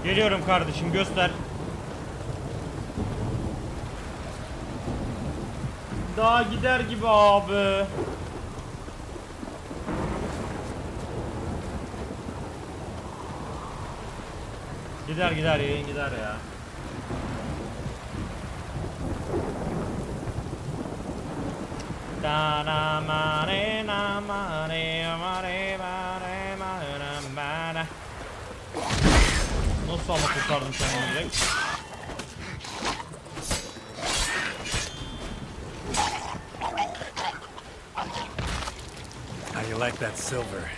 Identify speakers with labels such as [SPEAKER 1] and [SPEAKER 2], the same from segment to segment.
[SPEAKER 1] Geliyorum kardeşim, göster. Daha gider gibi abi. Gider yayın gider ya. Nasıl ama kurtardım kendimi direkt.
[SPEAKER 2] How you like that silver?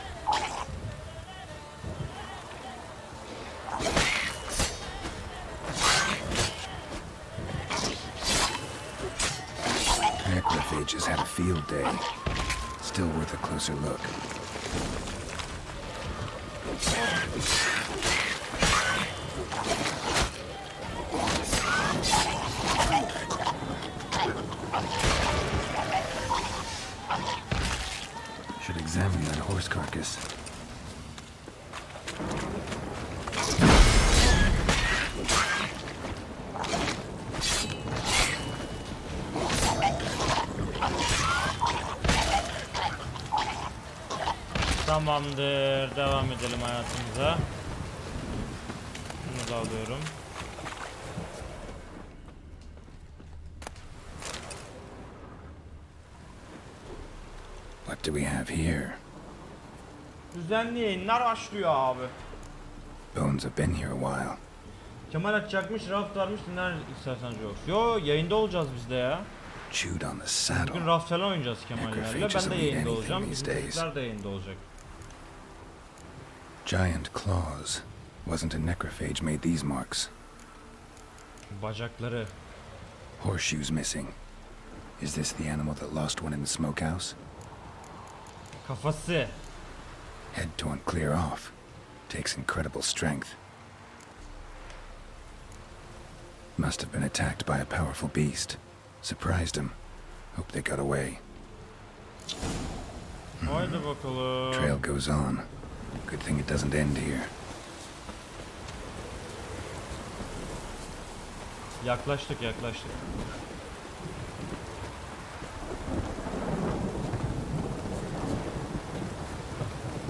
[SPEAKER 3] Necrophages had a field day. Still worth a closer look. Should examine that horse carcass.
[SPEAKER 1] Tamamdır. Devam edelim hayatımıza. Bunu da alıyorum.
[SPEAKER 3] What do we have here?
[SPEAKER 1] Düzenli yayınlar başlıyor abi.
[SPEAKER 3] Bones have been here a while.
[SPEAKER 1] Kemal açacakmış, raft varmış, dinler istersen Jrokez. Yo, yayında olacağız biz de ya.
[SPEAKER 3] Chewed on the saddle.
[SPEAKER 1] Bugün raft falan oynayacağız Kemal'lerle. Ben de yayında olacağım. Bizimkiler de yayında olacak.
[SPEAKER 3] Giant claws. Wasn't a necrophage made these marks.
[SPEAKER 1] Bacakları.
[SPEAKER 3] Horseshoes missing. Is this the animal that lost one in the smokehouse?
[SPEAKER 1] Kafası.
[SPEAKER 3] Head torn clear off. Takes incredible strength. Must have been attacked by a powerful beast. Surprised him. Hope they got away.
[SPEAKER 1] Haydi bakalım.
[SPEAKER 3] Trail goes on. Good thing it doesn't end here.
[SPEAKER 1] Yaklaştık.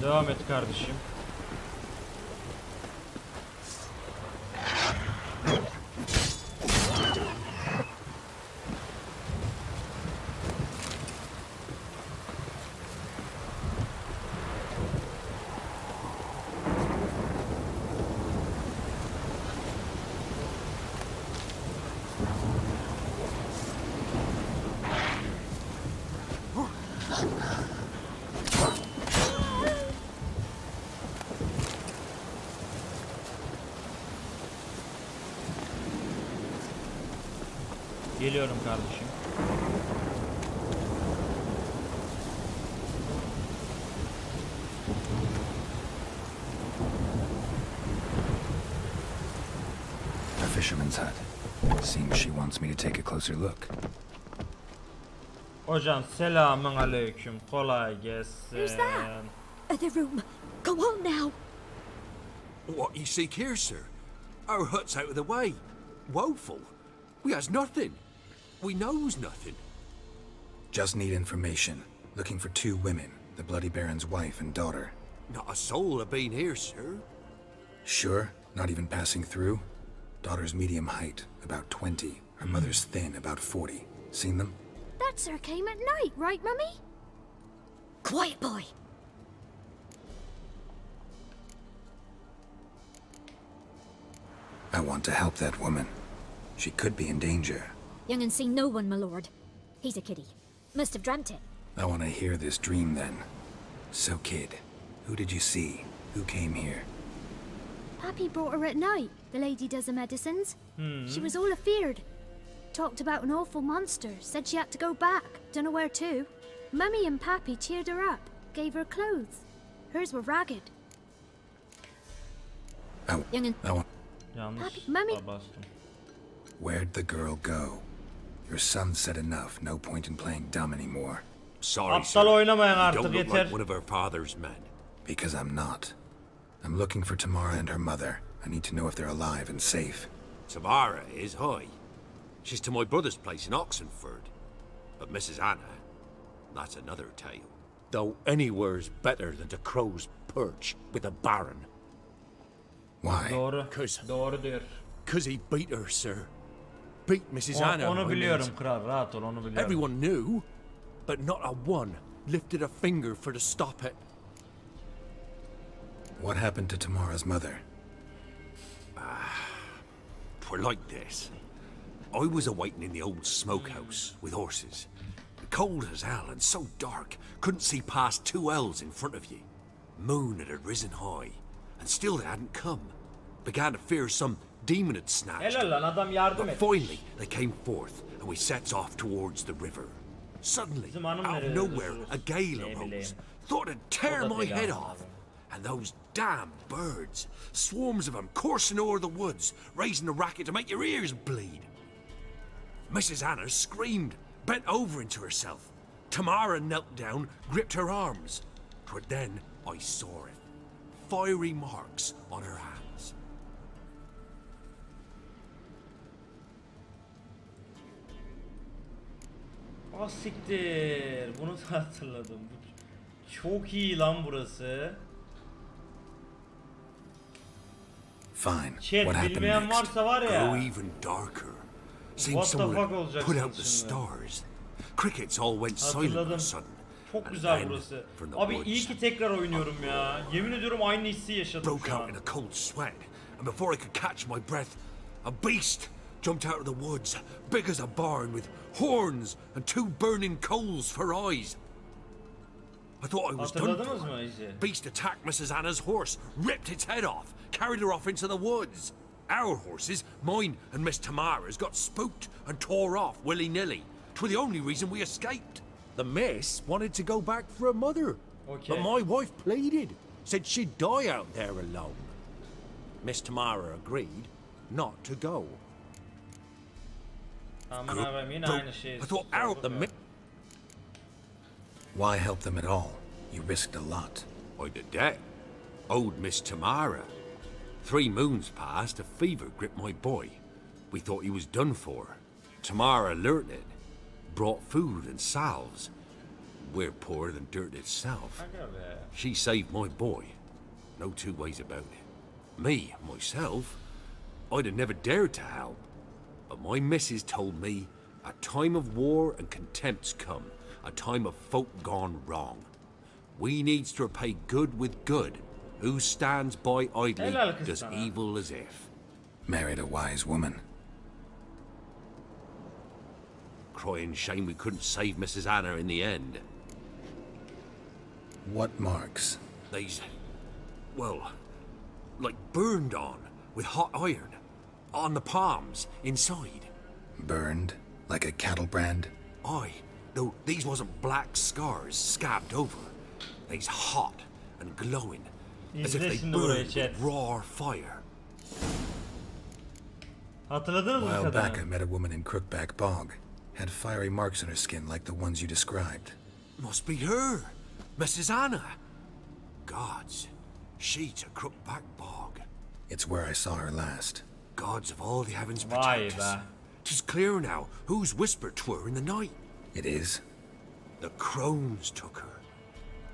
[SPEAKER 1] Devam et kardeşim. Geliyorum kardeşim.
[SPEAKER 3] A fisherman's hut. Seems she wants me to take a closer look.
[SPEAKER 1] Hocam selamun aleyküm. Kolay gelsin.
[SPEAKER 4] Who's that? The room. Go on now.
[SPEAKER 5] What you seek here, sir? Our hut's out of the way. Woeful. We has nothing. We knows nothing.
[SPEAKER 3] Just need information. Looking for two women, the Bloody Baron's wife and daughter.
[SPEAKER 5] Not a soul have been here, sir.
[SPEAKER 3] Sure? Not even passing through? Daughter's medium height, about 20. Her mother's thin, about 40. Seen them?
[SPEAKER 4] That sir came at night, right, Mummy? Quiet, boy.
[SPEAKER 3] I want to help that woman. She could be in danger.
[SPEAKER 4] Young and seen no one, my lord. He's a kiddie. Must have dreamt it.
[SPEAKER 3] I want to hear this dream then. So kid, who did you see? Who came here?
[SPEAKER 4] Pappy brought her at night. The lady does the medicines. She was all afeared. Talked about an awful monster. Said she had to go back. Don't know where to. Mummy and Pappy cheered her up. Gave her clothes. Hers were ragged.
[SPEAKER 3] I want...
[SPEAKER 1] Yanlış
[SPEAKER 4] Mummy.
[SPEAKER 1] bastım.
[SPEAKER 3] Where'd the girl go? Your son said enough. No point in playing dumb anymore.
[SPEAKER 5] Sorry,
[SPEAKER 1] Aptal
[SPEAKER 5] sir.
[SPEAKER 1] oynamayın
[SPEAKER 5] You
[SPEAKER 1] artık
[SPEAKER 5] don't look
[SPEAKER 1] yeter.
[SPEAKER 5] like one of our father's men.
[SPEAKER 3] Because I'm not. I'm looking for Tamara and her mother. I need to know if they're alive and safe.
[SPEAKER 5] Tamara is high. She's to my brother's place in Oxenford. But Mrs. Anna, that's another tale. Though anywhere's better than the Crow's Perch with the Baron.
[SPEAKER 3] Why?
[SPEAKER 1] Doğru.
[SPEAKER 5] Cause
[SPEAKER 1] Diyor.
[SPEAKER 5] he beat her, sir. Beat Mrs. Anna.
[SPEAKER 1] Onu
[SPEAKER 5] I
[SPEAKER 1] biliyorum
[SPEAKER 5] mean.
[SPEAKER 1] kral, rahat ol, onu biliyorum.
[SPEAKER 5] Everyone knew, but not a one lifted a finger for to stop it.
[SPEAKER 3] What happened to Tamara's mother?
[SPEAKER 5] Twere like this. I was awaiting in the old smokehouse with horses. Cold as hell and so dark, couldn't see past 2 ells in front of you. Moon had risen high, and still they hadn't come. Began to fear some demon had snatched.
[SPEAKER 1] Helal lan, adam yardım
[SPEAKER 5] But
[SPEAKER 1] et.
[SPEAKER 5] finally, they came forth, and we sets off towards the river. Suddenly,
[SPEAKER 1] Bizim hanım
[SPEAKER 5] out of
[SPEAKER 1] nereye
[SPEAKER 5] nowhere,
[SPEAKER 1] gidiyorsunuz?
[SPEAKER 5] a gale
[SPEAKER 1] Ne bileyim.
[SPEAKER 5] arose. Thought it'd tear
[SPEAKER 1] O da
[SPEAKER 5] my
[SPEAKER 1] pek
[SPEAKER 5] head
[SPEAKER 1] anlamadım.
[SPEAKER 5] off. And those damn birds, swarms of them coursing over the woods, raising a racket to make your ears bleed. Mrs. Anna screamed, bent over into herself. Tamara knelt down, gripped her arms. 'Twere then I saw it. Fiery marks on her hands.
[SPEAKER 1] Ah siktir. Bunu da hatırladım. Çok iyi lan burası.
[SPEAKER 3] Fine.
[SPEAKER 1] Chat,
[SPEAKER 3] What happened
[SPEAKER 1] bilmeyen
[SPEAKER 3] next?
[SPEAKER 1] varsa var
[SPEAKER 5] Grew
[SPEAKER 1] ya.
[SPEAKER 5] even darker. Seemed
[SPEAKER 1] What the
[SPEAKER 5] someone
[SPEAKER 1] fuck
[SPEAKER 5] had
[SPEAKER 1] olacaksın
[SPEAKER 5] put out the
[SPEAKER 1] şimdi?
[SPEAKER 5] stars. Crickets all went silent all of a
[SPEAKER 1] Hatırladım.
[SPEAKER 5] sudden.
[SPEAKER 1] Çok
[SPEAKER 5] And
[SPEAKER 1] güzel
[SPEAKER 5] then,
[SPEAKER 1] burası.
[SPEAKER 5] from the
[SPEAKER 1] Abi iyi
[SPEAKER 5] woods,
[SPEAKER 1] ki tekrar oynuyorum ya. Yemin ediyorum aynı hissi yaşadım
[SPEAKER 5] broke
[SPEAKER 1] şu
[SPEAKER 5] out
[SPEAKER 1] an.
[SPEAKER 5] in a cold sweat, and before I could catch my breath, a beast jumped out of the woods, big as a barn, with horns and 2 burning coals for eyes. I thought I was done
[SPEAKER 1] Hatırladınız
[SPEAKER 5] for.
[SPEAKER 1] mı iyice?
[SPEAKER 5] Beast attacked Mrs. Anna's horse, ripped its head off, carried her off into the woods. Our horses, mine and Miss Tamara's, got spooked and tore off willy-nilly. 'Twere the only reason we escaped. The miss wanted to go back for her mother,
[SPEAKER 1] Okay.
[SPEAKER 5] but my wife pleaded, said she'd die out there alone. Miss Tamara agreed not to go.
[SPEAKER 1] Aman abim yine
[SPEAKER 5] Though
[SPEAKER 1] aynı şey.
[SPEAKER 5] I thought out the mi-
[SPEAKER 3] Why help them at all? You risked a lot.
[SPEAKER 5] I did that. Owed Miss Tamara. 3 moons passed, a fever gripped my boy. We thought he was done for. Tamara alerted, brought food and salves. We're poorer than dirt itself.
[SPEAKER 1] Aga be.
[SPEAKER 5] She saved my boy. No 2 ways about it. Me, myself, I'd have never dared to help. But my missus told me a time of war and contempt's come, a time of folk gone wrong. We needs to repay good with good. Who stands by idly
[SPEAKER 1] Helal kız
[SPEAKER 5] does
[SPEAKER 1] sana.
[SPEAKER 5] evil as if.
[SPEAKER 3] Married a wise woman.
[SPEAKER 5] Crying shame we couldn't save Mrs. Anna in the end.
[SPEAKER 3] What marks?
[SPEAKER 5] They's, well, like burned on with hot iron. On the palms, inside.
[SPEAKER 3] Burned? Like a cattle brand?
[SPEAKER 5] Aye, though these wasn't black scars scabbed over. They's hot and glowing, as if they
[SPEAKER 1] İzlesin de burayı
[SPEAKER 5] burned
[SPEAKER 1] chat.
[SPEAKER 5] with raw fire.
[SPEAKER 1] Hatırladınız
[SPEAKER 3] A
[SPEAKER 1] mı
[SPEAKER 3] while back I
[SPEAKER 1] kadını?
[SPEAKER 3] met a woman in Crookback Bog. Had fiery marks on her skin like the ones you described.
[SPEAKER 5] Must be her, Mrs. Anna. Gods, she to Crookback Bog.
[SPEAKER 3] It's where I saw her last.
[SPEAKER 5] Gods of all the heavens
[SPEAKER 1] Vay
[SPEAKER 5] protect us.
[SPEAKER 1] be.
[SPEAKER 5] 'Tis clear now whose whisper 'twere in the night.
[SPEAKER 3] It is?
[SPEAKER 5] The crones took her.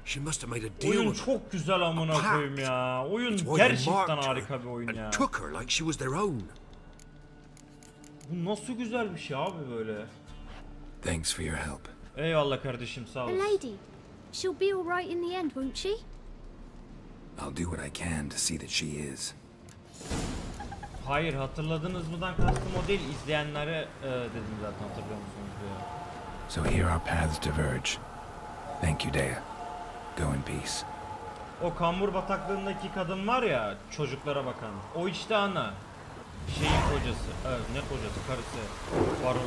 [SPEAKER 5] She must have made a deal
[SPEAKER 1] Oyun
[SPEAKER 5] with
[SPEAKER 1] çok güzel amına
[SPEAKER 5] pact.
[SPEAKER 1] koyayım ya. Oyun
[SPEAKER 5] It's why they
[SPEAKER 1] gerçekten
[SPEAKER 5] marked her
[SPEAKER 1] harika bir oyun
[SPEAKER 5] and
[SPEAKER 1] ya.
[SPEAKER 5] took her like she was their own.
[SPEAKER 1] Bu nasıl güzel bir şey abi böyle.
[SPEAKER 3] Thanks for your help.
[SPEAKER 1] Eyvallah kardeşim sağ
[SPEAKER 4] A
[SPEAKER 1] olasın.
[SPEAKER 4] lady. She'll be all right in the end, won't she?
[SPEAKER 3] I'll do what I can to see that she is.
[SPEAKER 1] Hayır hatırladınız mıdan kastım o değil. İzleyenlere dedim zaten hatırlıyor musunuz diye.
[SPEAKER 3] So here our paths diverge. Thank you, Dea. Go in peace.
[SPEAKER 1] O kambur bataklığındaki kadın var ya çocuklara bakan. O işte ana. Şeyin kocası. Evet, ne kocası? Karısı. Baron.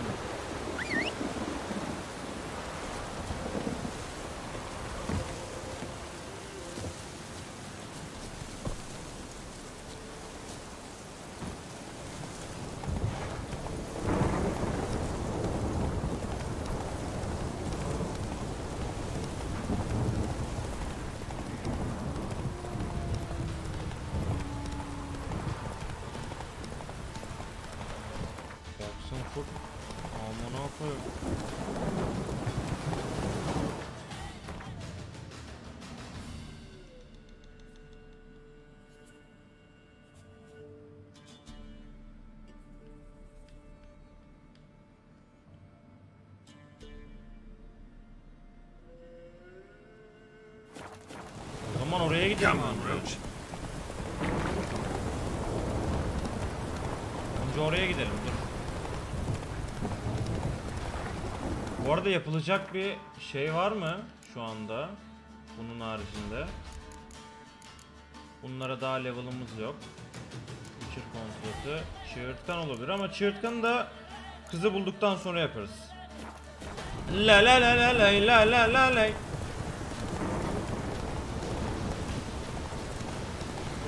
[SPEAKER 1] Çok amına koyayım. O zaman oraya gidelim.
[SPEAKER 3] Come on, Roach.
[SPEAKER 1] Önce oraya gidelim, dur. Bu arada yapılacak bir şey var mı şu anda? Bunun haricinde. Bunlara daha level'ımız yok. Uçur kontratı. Çığırtkan olabilir ama çığırtkanı da kızı bulduktan sonra yaparız. La la la la la la la la la.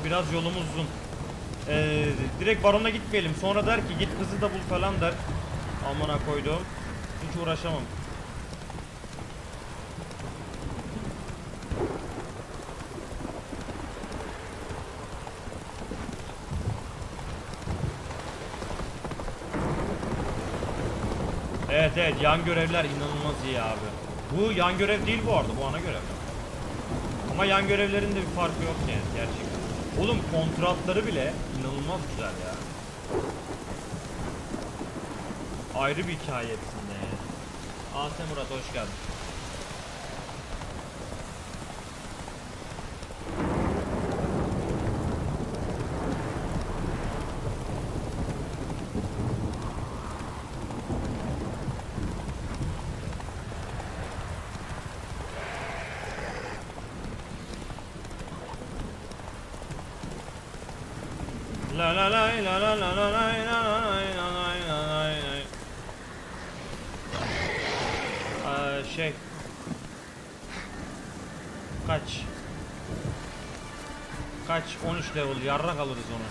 [SPEAKER 1] Biraz yolumuz uzun. Direkt barona gitmeyelim. Sonra der ki git kızı da bul falan der. Amına koydum. Hiç uğraşamam. Evet evet, yan görevler inanılmaz iyi abi. Bu yan görev değil bu arada, bu ana görev. Ama yan görevlerin de bir farkı yok yani gerçekten. Oğlum kontratları bile inanılmaz güzel ya. Ayrı bir hikaye hepsinde yani. Asem Murat hoş geldin. La la la la la la la la şey kaç 13 level yarrak alırız onu.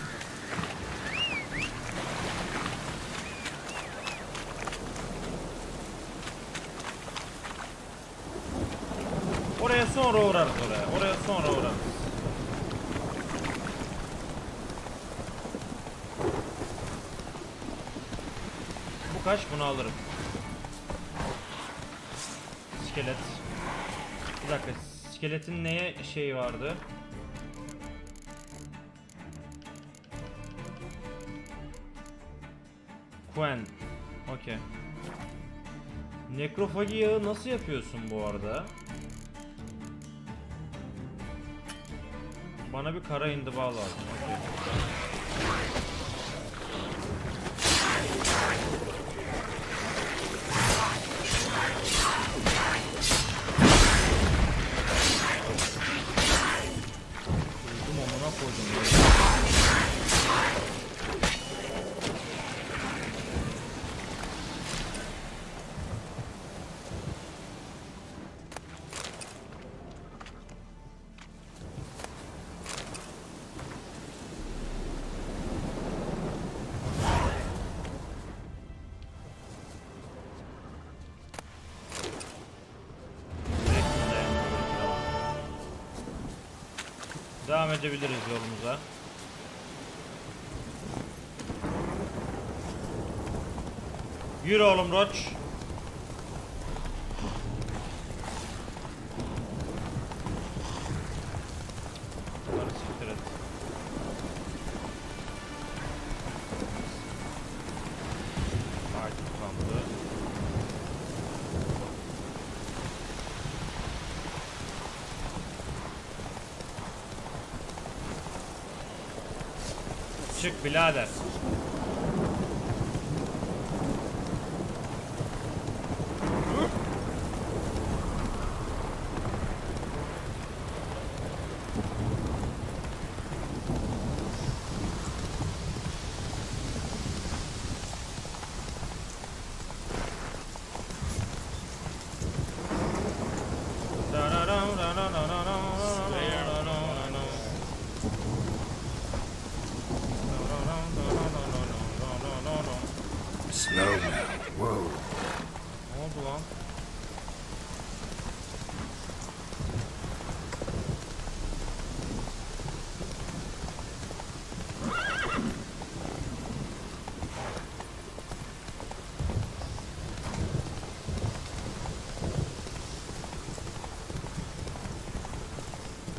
[SPEAKER 1] Oraya sonra uğrarız oraya sonra uğrarız. Bu kaç, bunu alırım. İskelet. Bir dakika, iskeletin neye şeyi vardı? Quen. Okey. Nekrofagi yağı nasıl yapıyorsun bu arada? Bana bir kara indiba lazım. Okay. Devam edebiliriz yolumuza. Yürü oğlum Roach. Bunları siktir et. Takip kaldı. Çık birader.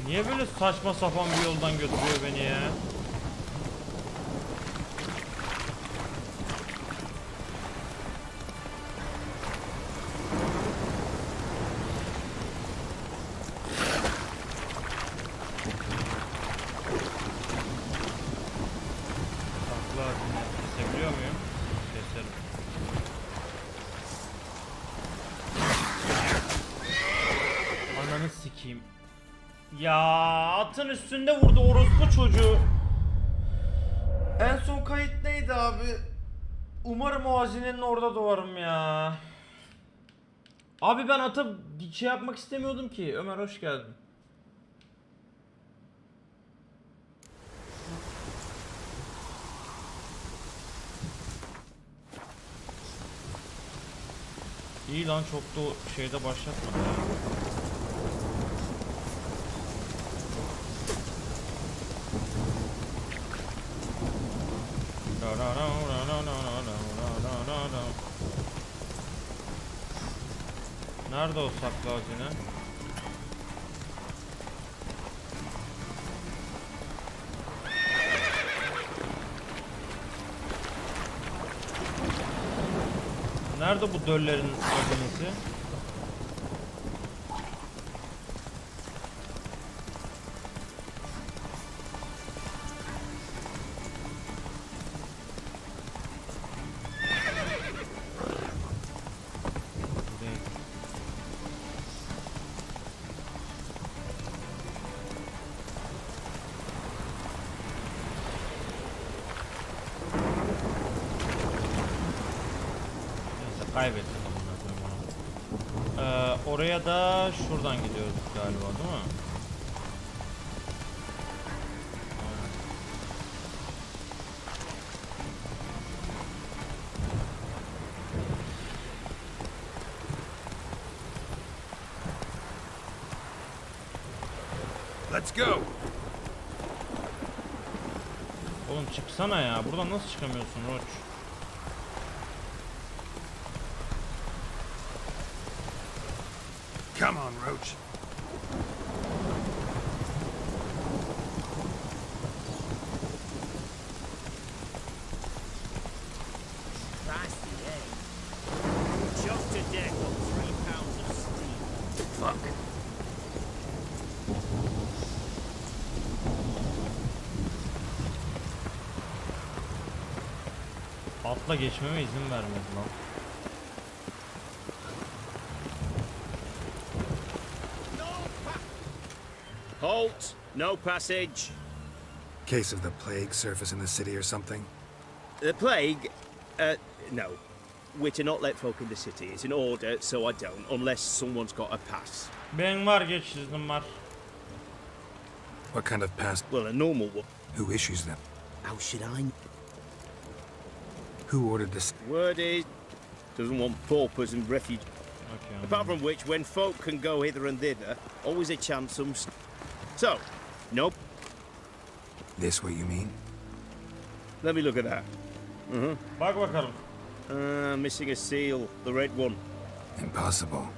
[SPEAKER 1] Niye böyle saçma sapan bir yoldan götürüyor beni ya? Kesebiliyor muyum? Keserim. Ananı sikeyim. Ya atın üstünde vurdu orospu çocuğu. En son kayıt neydi abi? Umarım o hazinenin orada doğarım ya. Abi ben ata şey yapmak istemiyordum ki. Ömer hoş geldin. İyi lan, çok da şeyde başlatmadı ya. Nerede o saklı hazine? Nerede bu döllerin hazinesi? Kaybettim onu. Oraya da şuradan gidiyoruz galiba, değil mi?
[SPEAKER 5] Let's go.
[SPEAKER 1] Oğlum çıksana ya. Buradan nasıl çıkamıyorsun Roach?
[SPEAKER 5] Come on, Roach.
[SPEAKER 2] Just a deck on 3 pounds of steam.
[SPEAKER 5] Fuck.
[SPEAKER 1] Atla geçmeme izin vermedi lan.
[SPEAKER 2] Halt! No passage.
[SPEAKER 3] Case of the plague surface in the city or something?
[SPEAKER 2] The plague? No. We're to not let folk in the city. It's an order, so I don't, unless someone's got a pass.
[SPEAKER 1] Ben var, geç iznim var.
[SPEAKER 3] What kind of pass?
[SPEAKER 2] Well, a normal one.
[SPEAKER 3] Who issues them?
[SPEAKER 2] How should I?
[SPEAKER 3] Who ordered this?
[SPEAKER 2] Word is, doesn't want paupers and refugees.
[SPEAKER 1] Okay,
[SPEAKER 2] Apart from which, when folk can go hither and thither, always a chance some. So, nope.
[SPEAKER 3] This what you mean?
[SPEAKER 2] Let me look at that.
[SPEAKER 1] Bak bakalım.
[SPEAKER 2] Missing a seal, the red one.
[SPEAKER 3] Impossible.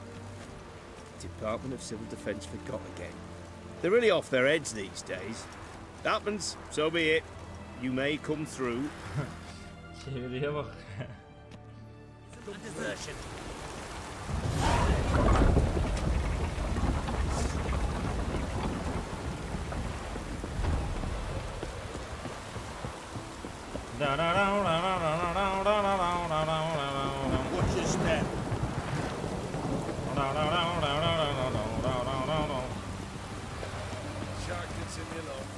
[SPEAKER 2] Department of Civil Defence forgot again. They're really off their heads these days. Happens, so be it. You may come through.
[SPEAKER 1] Çeviriye bak.
[SPEAKER 2] Desertion. Watch your step.
[SPEAKER 5] Shark gets in your love.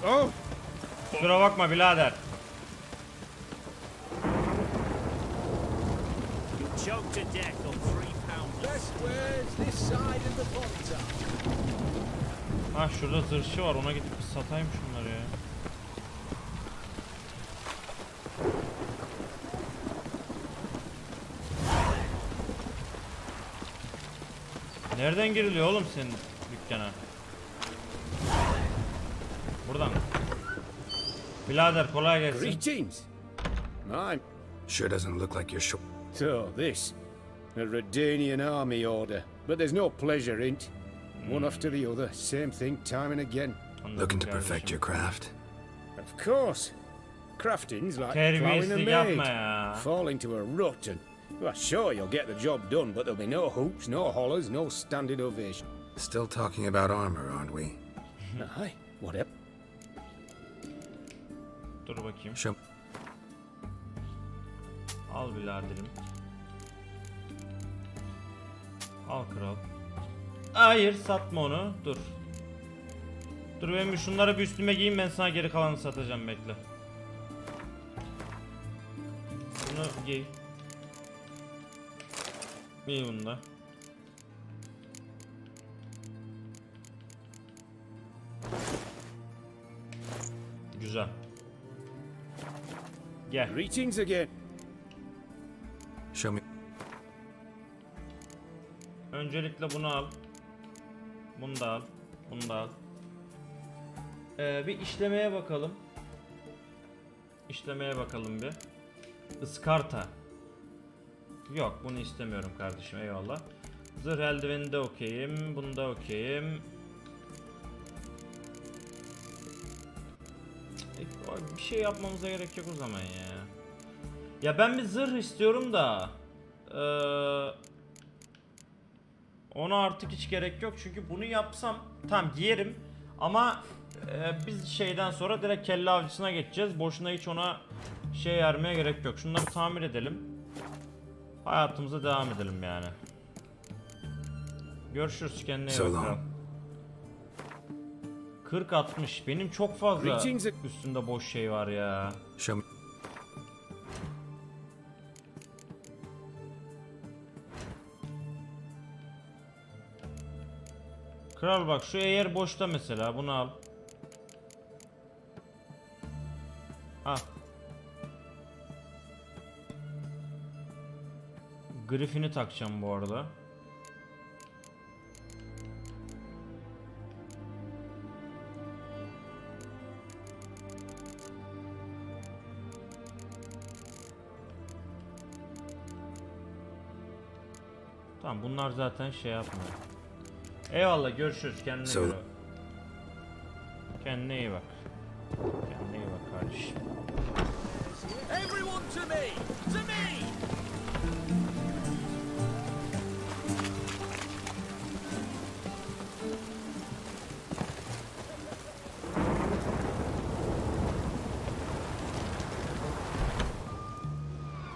[SPEAKER 2] Oh!
[SPEAKER 1] Kusura bakma birader.
[SPEAKER 2] You choked to death on 3 pounds.
[SPEAKER 5] Best wares this side of the pond.
[SPEAKER 1] Ha şurada zırhçı var, ona gidip bir satayım şunları ya. Nereden giriliyor oğlum senin dükkana? Buradan. Birader kolay gelsin.
[SPEAKER 2] Greetings. Mine.
[SPEAKER 3] Sure doesn't look like you're sure.
[SPEAKER 2] So, this. A Redanian army order. But there's no pleasure in it. One after the other, same thing time and again.
[SPEAKER 1] Anladım
[SPEAKER 3] Looking to
[SPEAKER 1] kardeşim.
[SPEAKER 3] perfect your craft?
[SPEAKER 2] Of course. Crafting's like ploughing a
[SPEAKER 1] Terbiyesizlik yapma
[SPEAKER 2] maid.
[SPEAKER 1] ya.
[SPEAKER 2] Fall into a rut and... Well, sure, you'll get the job done, but there'll be no hoops, no hollers, no standing ovation.
[SPEAKER 3] Still talking about armor, aren't we?
[SPEAKER 2] Aye, whatever.
[SPEAKER 1] Dur bakayım.
[SPEAKER 3] Show.
[SPEAKER 1] Al biraderim. Al kral. Hayır satma onu. Dur. Dur benim şunları bir üstüme giyeyim, ben sana geri kalanı satacağım, bekle. Bunu giy. Giy bunu da. Güzel. Gel.
[SPEAKER 2] Greetings again.
[SPEAKER 3] Show me.
[SPEAKER 1] Öncelikle bunu al. Bunu da al. Bunu da al. Bir işlemeye bakalım. İşlemeye bakalım bir. Iskarta. Yok, bunu istemiyorum kardeşim, eyvallah. Zırh eldiveni de okeyim. Bunu da okeyim. Bir şey yapmamıza gerek yok o zaman ya. Ya ben bir zırh istiyorum da. Ona artık hiç gerek yok çünkü bunu yapsam tam giyerim ama biz şeyden sonra direkt kelle avcısına geçeceğiz. Boşuna hiç ona şey vermeye gerek yok. Şunları tamir edelim. Hayatımıza devam edelim yani. Görüşürüz, kendine iyi bak. 40-60 benim çok fazla üstünde boş şey var ya.
[SPEAKER 3] Show me.
[SPEAKER 1] Kral bak şu eğer boşta mesela, bunu al. Al. Griffin'i takacağım bu arada. Tamam, bunlar zaten şey yapmıyor. Eyvallah, görüşürüz, kendine iyi bak. Kendine iyi bak. Kendine iyi bak kardeşim.
[SPEAKER 2] Everyone to me! To me!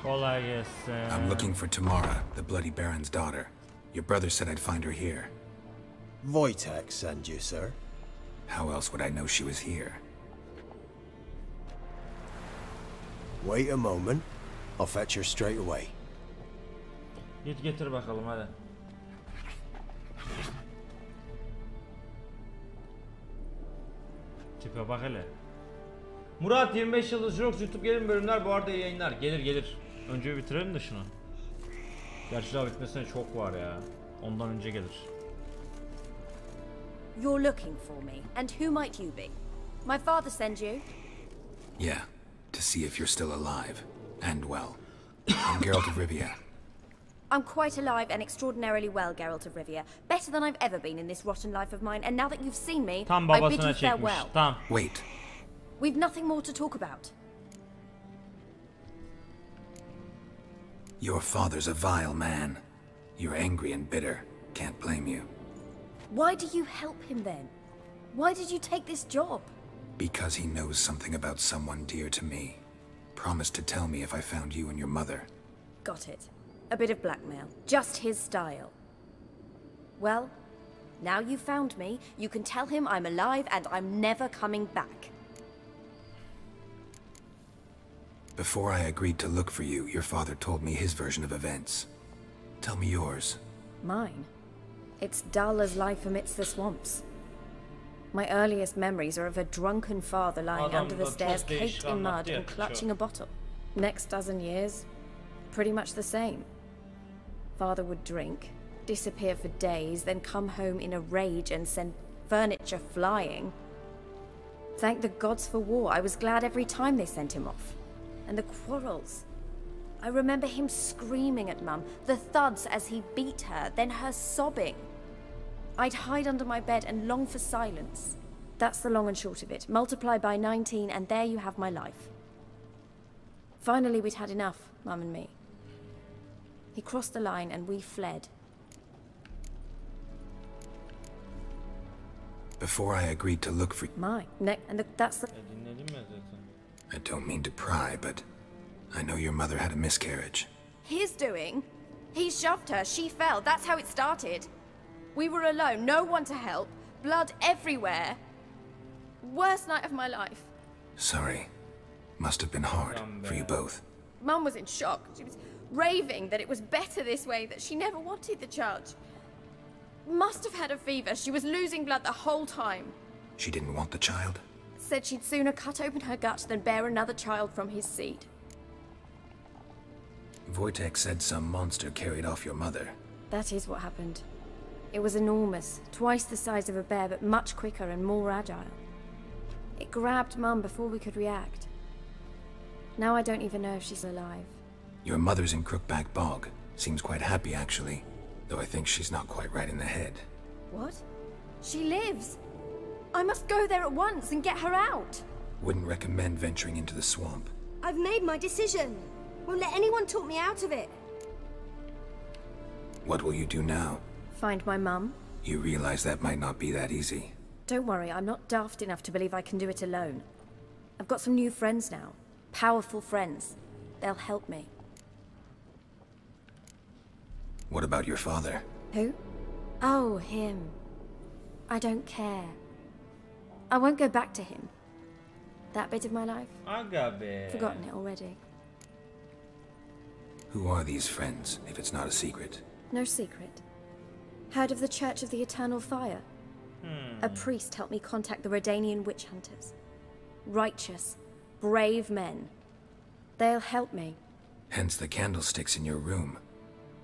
[SPEAKER 1] Kolay gelsin.
[SPEAKER 3] I'm looking for Tamara, the Bloody Baron's daughter. Your brother said I'd find her here.
[SPEAKER 6] Wojtek send you, sir.
[SPEAKER 3] How else would I know she was here?
[SPEAKER 6] Wait a moment. I'll fetch her straight away.
[SPEAKER 1] Git getir bakalım hadi. Tipe bak hele. Murat 25 yıldız Jrokez YouTube gelin bölümler, bu arada yayınlar. Gelir. Önce bir bitirelim de şunu. Gerçi daha bitmesine çok var ya. Ondan önce gelir.
[SPEAKER 7] You're looking for me, and who might you be? My father sent you?
[SPEAKER 3] Yeah, to see if you're still alive. And well. I'm Geralt of Rivia.
[SPEAKER 7] I'm quite alive and extraordinarily well, Geralt of Rivia. Better than I've ever been in this rotten life of mine, and now that you've seen me,
[SPEAKER 1] Tam
[SPEAKER 7] I bid
[SPEAKER 1] babasına
[SPEAKER 7] you
[SPEAKER 1] çekmiş.
[SPEAKER 7] farewell.
[SPEAKER 1] Tam.
[SPEAKER 3] Wait.
[SPEAKER 7] We've nothing more to talk about.
[SPEAKER 3] Your father's a vile man. You're angry and bitter. Can't blame you.
[SPEAKER 7] Why do you help him then? Why did you take this job?
[SPEAKER 3] Because he knows something about someone dear to me. Promised to tell me if I found you and your mother.
[SPEAKER 7] Got it. A bit of blackmail. Just his style. Well, now you've found me, you can tell him I'm alive and I'm never coming back.
[SPEAKER 3] Before I agreed to look for you, your father told me his version of events. Tell me yours.
[SPEAKER 7] Mine? It's dull as life amidst the swamps. My earliest memories are of a drunken father lying under the stairs, caked in mud and clutching a bottle. Next dozen years, pretty much the same. Father would drink, disappear for days, then come home in a rage and send furniture flying. Thank the gods for war. I was glad every time they sent him off. And the quarrels. I remember him screaming at Mum, the thuds as he beat her, then her sobbing. I'd hide under my bed and long for silence. That's the long and short of it. Multiply by 19 and there you have my life. Finally we'd had enough, Mum and me. He crossed the line and we fled.
[SPEAKER 3] Before I agreed to look for...
[SPEAKER 7] That's the...
[SPEAKER 3] I don't mean to pry, but I know your mother had a miscarriage.
[SPEAKER 7] His doing? He shoved her, she fell, that's how it started. We were alone, no one to help, blood everywhere. Worst night of my life.
[SPEAKER 3] Sorry. Must have been hard for you both.
[SPEAKER 7] Mum was in shock. She was raving that it was better this way, that she never wanted the child. Must have had a fever. She was losing blood the whole time.
[SPEAKER 3] She didn't want the child?
[SPEAKER 7] Said she'd sooner cut open her gut than bear another child from his seed.
[SPEAKER 3] Wojtek said some monster carried off your mother.
[SPEAKER 7] That is what happened. It was enormous, twice the size of a bear, but much quicker and more agile. It grabbed Mum before we could react. Now I don't even know if she's alive.
[SPEAKER 3] Your mother's in Crookback Bog. Seems quite happy, actually. Though I think she's not quite right in the head.
[SPEAKER 7] What? She lives! I must go there at once and get her out!
[SPEAKER 3] Wouldn't recommend venturing into the swamp.
[SPEAKER 8] I've made my decision. Won't let anyone talk me out of it.
[SPEAKER 3] What will you do now?
[SPEAKER 7] Find my mum.
[SPEAKER 3] You realize that might not be that easy.
[SPEAKER 7] Don't worry, I'm not daft enough to believe I can do it alone. I've got some new friends now. Powerful friends. They'll help me.
[SPEAKER 3] What about your father?
[SPEAKER 7] Who? Oh, him. I don't care. I won't go back to him. That bit of my life? Forgotten it already.
[SPEAKER 3] Who are these friends, if it's not a secret?
[SPEAKER 7] No secret. Heard of the Church of the Eternal Fire? A priest helped me contact the Redanian witch hunters. Righteous, brave men. They'll help me.
[SPEAKER 3] Hence the candlesticks in your room.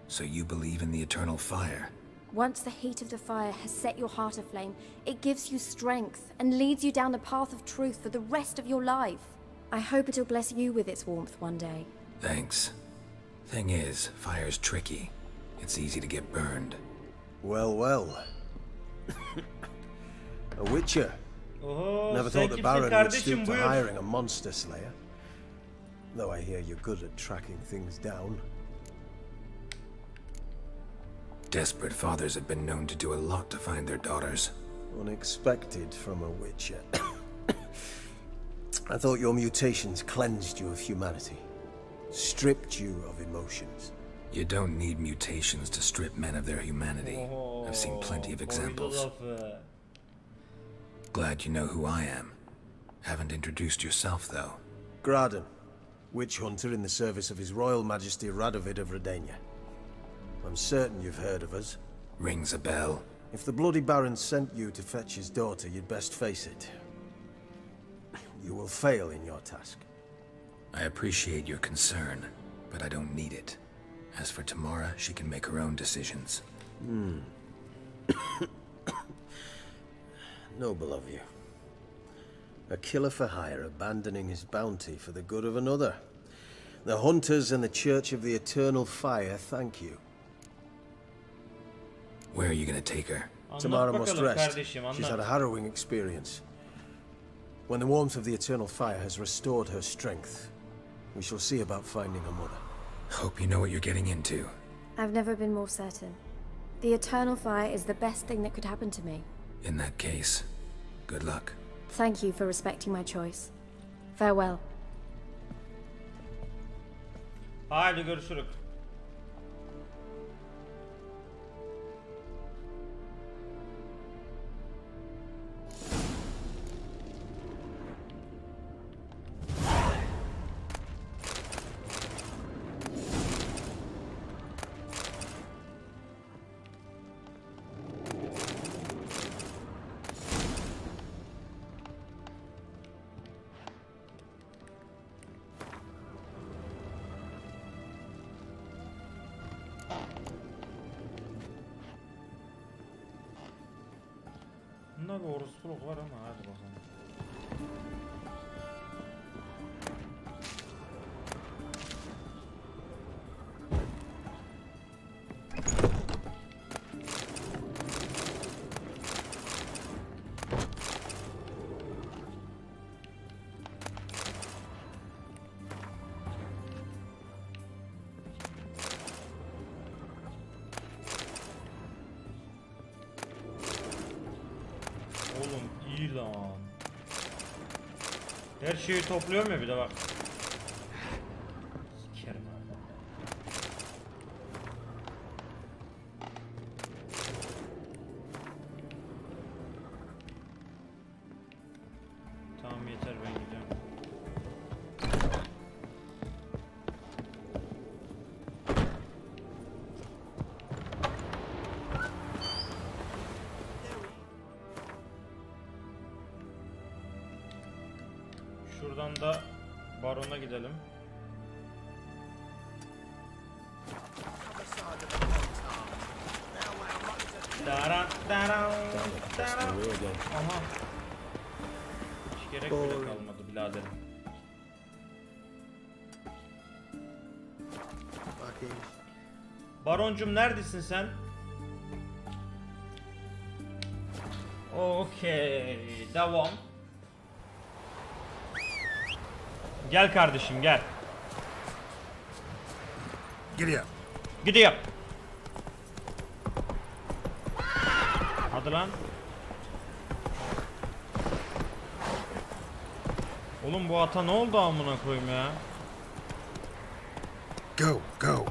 [SPEAKER 3] So you believe in the eternal fire?
[SPEAKER 7] Once the heat of the fire has set your heart aflame, it gives you strength and leads you down the path of truth for the rest of your life. I hope it'll bless you with its warmth one day.
[SPEAKER 3] Thanks. Thing is, fire's tricky. It's easy to get burned.
[SPEAKER 6] Well, well. A witcher. Never thought the Baron would stoop to hiring a monster slayer. Though I hear you're good at tracking things down.
[SPEAKER 3] Desperate fathers have been known to do a lot to find their daughters.
[SPEAKER 6] Unexpected from a witcher. I thought your mutations cleansed you of humanity. Stripped you of emotions.
[SPEAKER 3] You don't need mutations to strip men of their humanity. I've seen plenty of examples. Glad you know who I am. Haven't introduced yourself, though.
[SPEAKER 6] Graden, witch hunter in the service of His Royal Majesty Radovid of Redania. I'm certain you've heard of us.
[SPEAKER 3] Rings a bell.
[SPEAKER 6] If the Bloody Baron sent you to fetch his daughter, you'd best face it. You will fail in your task.
[SPEAKER 3] I appreciate your concern, but I don't need it. As for Tamara, she can make her own decisions.
[SPEAKER 6] Noble of you. A killer for hire abandoning his bounty for the good of another. The hunters and the Church of the Eternal Fire thank you.
[SPEAKER 3] Where are you gonna take her?
[SPEAKER 6] Tamara must rest. She's had a harrowing experience. When the warmth of the Eternal Fire has restored her strength, we shall see about finding her mother.
[SPEAKER 3] Hope you know what you're getting into.
[SPEAKER 7] I've never been more certain. The Eternal Fire is the best thing that could happen to me.
[SPEAKER 3] In that case, good luck.
[SPEAKER 7] Thank you for respecting my choice. Farewell.
[SPEAKER 1] Haydi görüşürüz. Bunda bir orospuluk var ama hadi bakalım. Oğlum iyi lan. Her şeyi topluyorum ya bir de bak. Sikerim abi. Tamam yeter, ben gidiyorum. Şuradan da barona gidelim. Daran daran daran. Aha. Hiç gerek bile kalmadı biraderim. Baroncum neredesin sen? Okey, devam. Gel kardeşim gel.
[SPEAKER 3] Giddy up.
[SPEAKER 1] Gidiyor. Hadi lan. Oğlum bu ata ne oldu amına koyayım ya?
[SPEAKER 3] Go, go.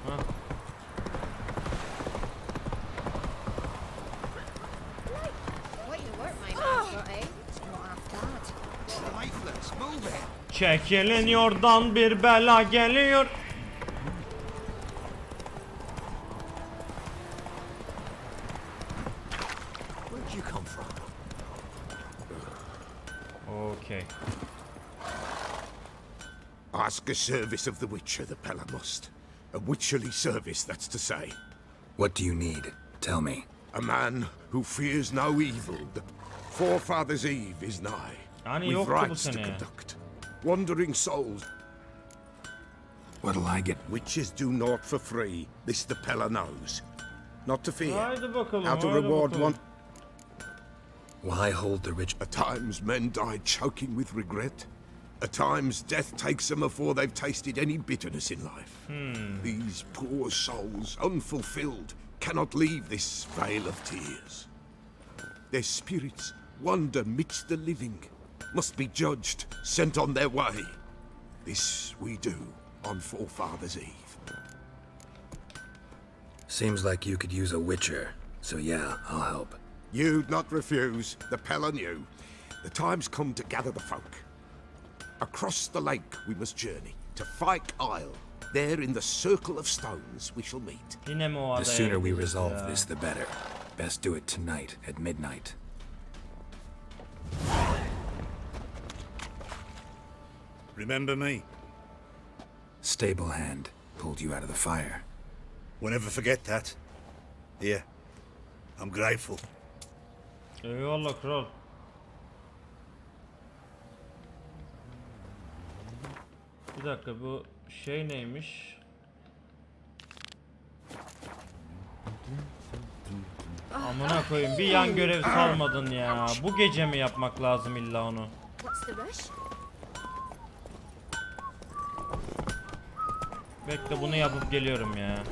[SPEAKER 1] Ha. Çekilin yordan, bir bela geliyor.
[SPEAKER 5] Where'd you come from?
[SPEAKER 1] Okay.
[SPEAKER 2] Ask a service of the Witcher, the Pella must. A witcherly service, that's to say.
[SPEAKER 3] What do you need? Tell me.
[SPEAKER 2] A man who fears no evil. The forefathers' eve is nigh.
[SPEAKER 1] Yani
[SPEAKER 2] With
[SPEAKER 1] yoktu bu
[SPEAKER 2] rites to
[SPEAKER 1] sene.
[SPEAKER 2] conduct. Wandering souls.
[SPEAKER 3] What'll I get?
[SPEAKER 2] Witches do naught for free. This the Pella knows. Not to fear.
[SPEAKER 1] Haydi bakalım.
[SPEAKER 2] How to
[SPEAKER 1] haydi
[SPEAKER 2] reward
[SPEAKER 1] bakalım.
[SPEAKER 2] one.
[SPEAKER 3] Why hold the rich?
[SPEAKER 2] At times men die choking with regret. At times death takes them before they've tasted any bitterness in life. These poor souls, unfulfilled, cannot leave this vale of tears. Their spirits wander midst the living, must be judged, sent on their way. This we do on Forefathers' Eve.
[SPEAKER 3] Seems like you could use a witcher. So yeah, I'll help.
[SPEAKER 2] You'd not refuse, the Pella knew. The time's come to gather the folk. Across the lake we must journey, to Fyke Isle. There in the circle of stones we shall meet.
[SPEAKER 1] Yine mi o
[SPEAKER 3] The
[SPEAKER 1] adaya
[SPEAKER 3] sooner we
[SPEAKER 1] gideceğiz
[SPEAKER 3] resolve
[SPEAKER 1] ya?
[SPEAKER 3] this, the better. Best do it tonight at midnight.
[SPEAKER 9] Remember me?
[SPEAKER 3] Stable hand pulled you out of the fire.
[SPEAKER 9] We'll never forget that. Here, I'm grateful.
[SPEAKER 1] Eyvallah kral. Bir dakika, bu şey neymiş? Amına koyayım, bir yan görev salmadın ya. Bu gece mi yapmak lazım illa onu?
[SPEAKER 8] What's the rush?
[SPEAKER 1] Bekle, bunu yapıp geliyorum ya.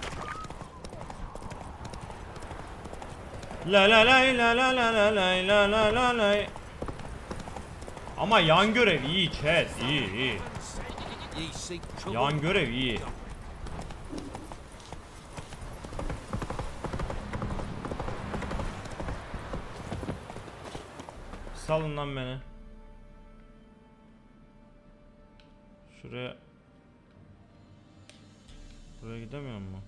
[SPEAKER 1] La la la la la la la la la la la. Ama yan görev iyi chat, iyi iyi. Yan görev iyi. Salın lan beni. Şuraya. Buraya gidemiyor mu?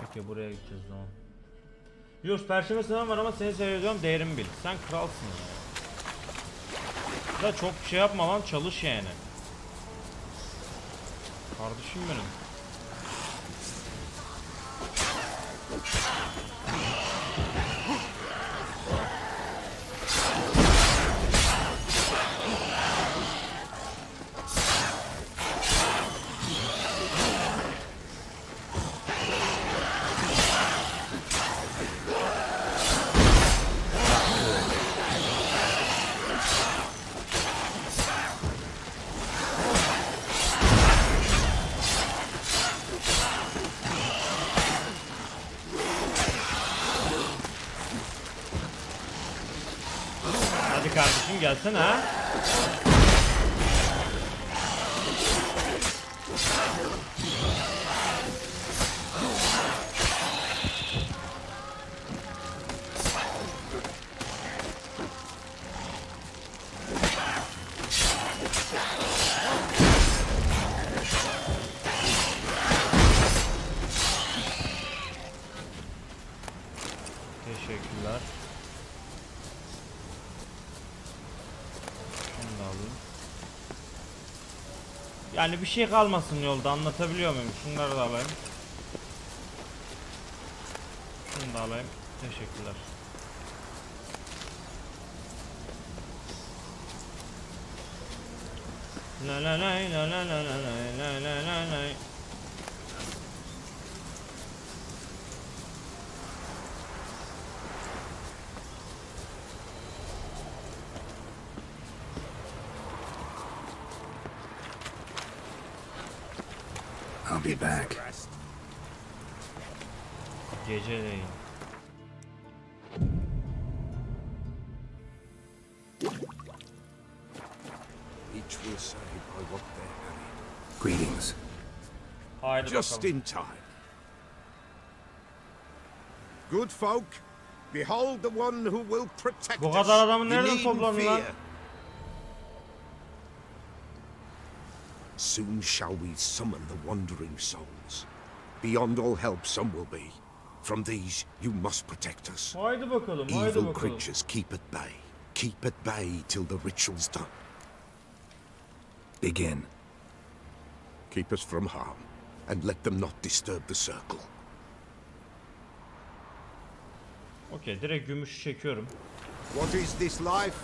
[SPEAKER 1] Okey, buraya gideceğiz tamam. Yunus, perşembe sınavım var ama seni seviyorum, değerimi bil. Sen kralsın ya. Da çok şey yapma lan, çalış yani. Kardeşim benim. kardeşim, gelsene ha. Teşekkürler. Şunu da alayım. Yani bir şey kalmasın yolda, anlatabiliyor muyum? Şunları da alayım. Şunu da alayım. Teşekkürler. La la la la la la la la la la.
[SPEAKER 3] I'll be back.
[SPEAKER 1] Geceleyin.
[SPEAKER 2] Each will say by what they're carried.
[SPEAKER 3] Greetings.
[SPEAKER 1] Haydi
[SPEAKER 2] Just
[SPEAKER 1] bakalım.
[SPEAKER 2] in time. Good folk, behold the one who will protect
[SPEAKER 1] Bu
[SPEAKER 2] us.
[SPEAKER 1] kadar adamı
[SPEAKER 2] You
[SPEAKER 1] nereden
[SPEAKER 2] needn't
[SPEAKER 1] topladın lan?
[SPEAKER 2] fear. Soon shall we summon the wandering souls. Beyond all help some will be. From these you must protect us.
[SPEAKER 1] Haydi bakalım, haydi
[SPEAKER 2] Evil
[SPEAKER 1] bakalım.
[SPEAKER 2] creatures keep at bay. Keep at bay till the ritual's done.
[SPEAKER 3] Begin.
[SPEAKER 2] Keep us from harm, and let them not disturb the circle.
[SPEAKER 1] Okey, direkt gümüşü çekiyorum.
[SPEAKER 2] What is this life?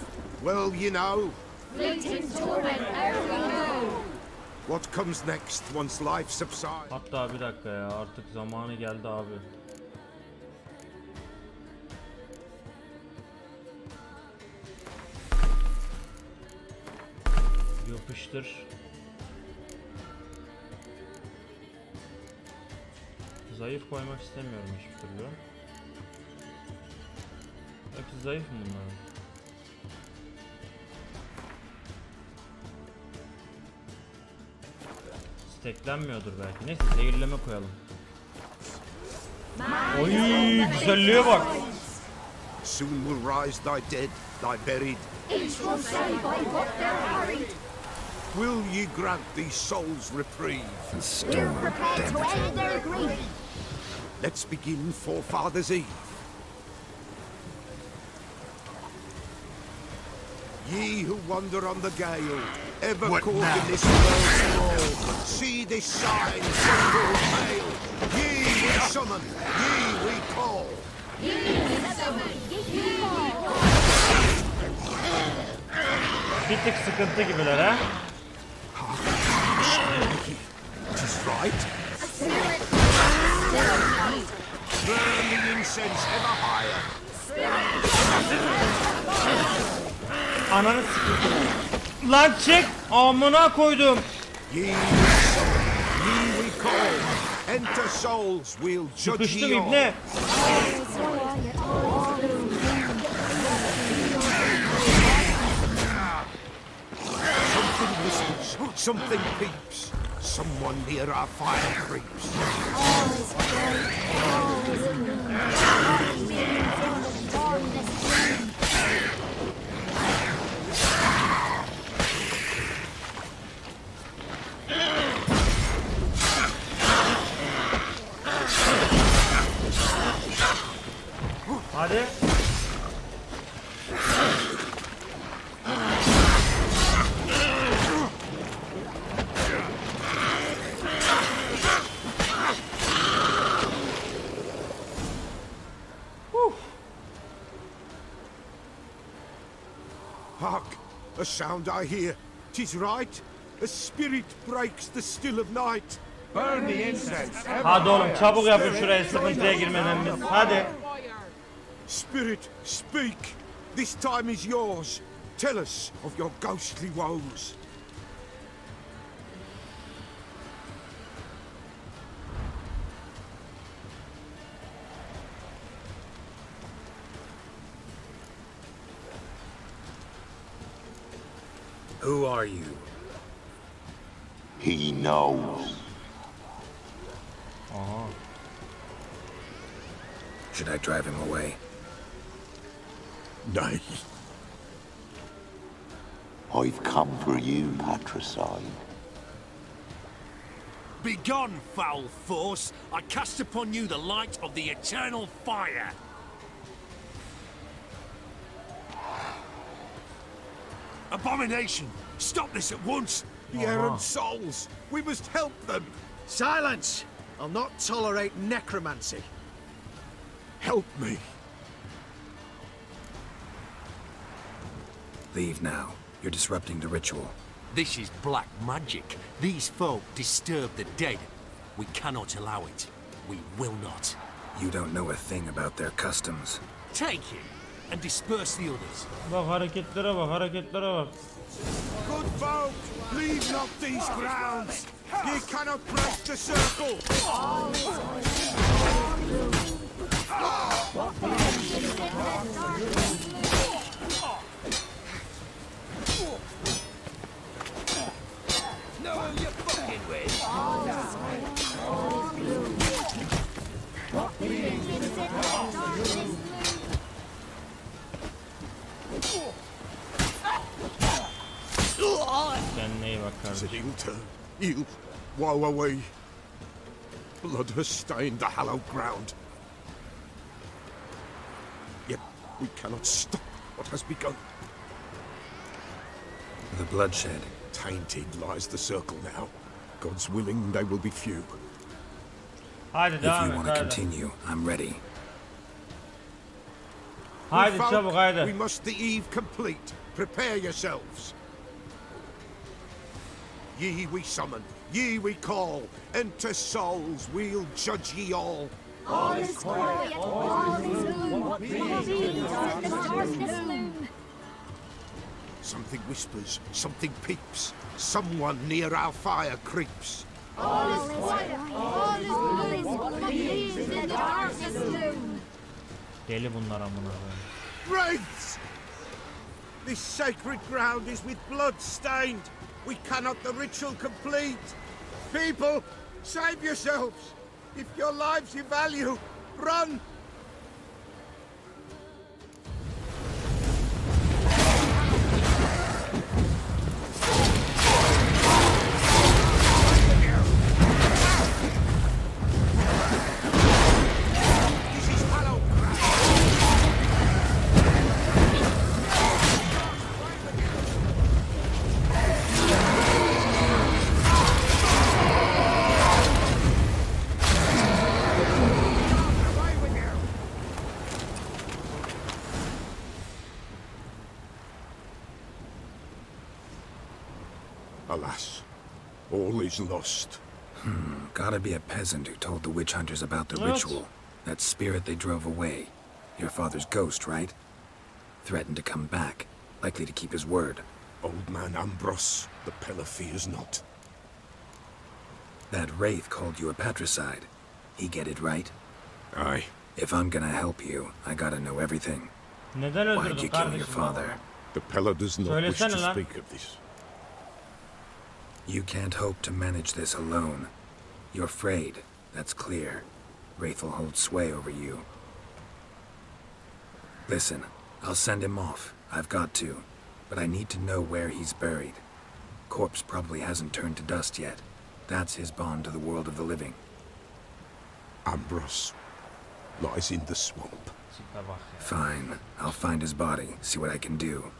[SPEAKER 2] Well, you know. What comes next once life subsides?
[SPEAKER 1] Hatta bir dakika ya, artık zamanı geldi abi. Yapıştır. Zayıf koymak istemiyorum hiçbir türlü. Hepsi zayıf mı bunların? Steklenmiyordur belki. Neyse, zehirleme koyalım. Oy, güzelliğe bak.
[SPEAKER 2] Soon will rise thy dead, thy buried.
[SPEAKER 8] Each will say by what they're harried.
[SPEAKER 2] Will ye grant these souls reprieve?
[SPEAKER 3] The storm
[SPEAKER 8] We're prepared to
[SPEAKER 3] damneth.
[SPEAKER 8] end their grief.
[SPEAKER 2] Let's begin Forefathers' Eve. Ye who wander on the gale, ever
[SPEAKER 3] What
[SPEAKER 2] caught
[SPEAKER 3] now?
[SPEAKER 2] in this world's thrall, see this sign, simple tale. Ye we summon, ye we call.
[SPEAKER 1] Bir tık sıkıntı gibiler ha.
[SPEAKER 2] Tis right. Burn the incense ever higher.
[SPEAKER 1] Ananı s***. Lan çek! Amına koydum.
[SPEAKER 2] Ye we summon, ye we call. Enter souls, we'll judge
[SPEAKER 1] Sıkıştım
[SPEAKER 2] ye all.
[SPEAKER 1] ibne.
[SPEAKER 2] Something whispers, something peeps. Someone near our fire creeps.
[SPEAKER 1] Hadi.
[SPEAKER 2] Hark, a sound I hear. 'Tis right. A spirit breaks the still of night. Burn the incense.
[SPEAKER 1] Hadi oğlum, çabuk yapın şuraya, sıkıntıya girmeden biz. Hadi.
[SPEAKER 2] Spirit, speak. This time is yours. Tell us of your ghostly woes.
[SPEAKER 3] Who are you?
[SPEAKER 10] He knows.
[SPEAKER 3] Should I drive him away?
[SPEAKER 2] Nay.
[SPEAKER 10] I've come for you, patricide.
[SPEAKER 5] Begone, foul force! I cast upon you the light of the eternal fire! Abomination! Stop this at once!
[SPEAKER 2] The errant souls! We must help them!
[SPEAKER 6] Silence! I'll not tolerate necromancy.
[SPEAKER 2] Help me!
[SPEAKER 3] Leave now. You're disrupting the ritual.
[SPEAKER 5] This is black magic. These folk disturb the dead. We cannot allow it. We will not.
[SPEAKER 3] You don't know a thing about their customs.
[SPEAKER 5] Take him and disperse the others.
[SPEAKER 1] Bak hareketlere bak, hareketlere bak.
[SPEAKER 2] Good folk, leave not these grounds. Ye cannot break the circle.
[SPEAKER 1] Kendine iyi bak kardeşim.
[SPEAKER 2] He'll turn. He'll woe away. Blood has stained the hallowed ground. Yet we cannot stop what has begun.
[SPEAKER 3] The bloodshed.
[SPEAKER 2] Tainted lies the circle now. God's willing they will be few.
[SPEAKER 1] Haydi
[SPEAKER 3] If
[SPEAKER 1] devam
[SPEAKER 3] you
[SPEAKER 1] et,
[SPEAKER 3] want to
[SPEAKER 1] haydi.
[SPEAKER 3] continue, I'm ready.
[SPEAKER 1] Haydi
[SPEAKER 2] Folk,
[SPEAKER 1] çabuk haydi.
[SPEAKER 2] we must the eve complete. Prepare yourselves. Ye we summon, ye we call. Enter souls, we'll judge ye all.
[SPEAKER 4] All is quiet, all is gloom. In the darkness loom.
[SPEAKER 2] Something whispers, something peeps. Someone near our fire creeps.
[SPEAKER 4] All is quiet, all is gloom. In the darkness loom.
[SPEAKER 1] Deli bunlar amına koyayım.
[SPEAKER 2] Wraiths! This sacred ground is with blood stained. We cannot the ritual complete. People, save yourselves. If your lives you value, run! Alas, all is lost.
[SPEAKER 3] Gotta be a peasant who told the witch hunters about the
[SPEAKER 1] What?
[SPEAKER 3] ritual. That spirit they drove away. Your father's ghost, right? Threatened to come back. Likely to keep his word.
[SPEAKER 2] Old man Ambros, the Pella fears not.
[SPEAKER 3] That wraith called you a patricide. He get it right?
[SPEAKER 2] Aye.
[SPEAKER 3] If I'm gonna help you, I gotta know everything.
[SPEAKER 1] Neden
[SPEAKER 3] Why'd
[SPEAKER 1] öldürdün
[SPEAKER 3] you kill your
[SPEAKER 1] kardeşim?
[SPEAKER 3] father?
[SPEAKER 2] The Pella does not wish to
[SPEAKER 1] Söylesene lan.
[SPEAKER 2] speak of this.
[SPEAKER 3] You can't hope to manage this alone. You're afraid, that's clear. Wraith will hold sway over you. Listen, I'll send him off. I've got to. But I need to know where he's buried. Corpse probably hasn't turned to dust yet. That's his bond to the world of the living.
[SPEAKER 2] Ambros lies in the swamp.
[SPEAKER 1] Tipe bak ya.
[SPEAKER 3] Fine. I'll find his body, see what I can do.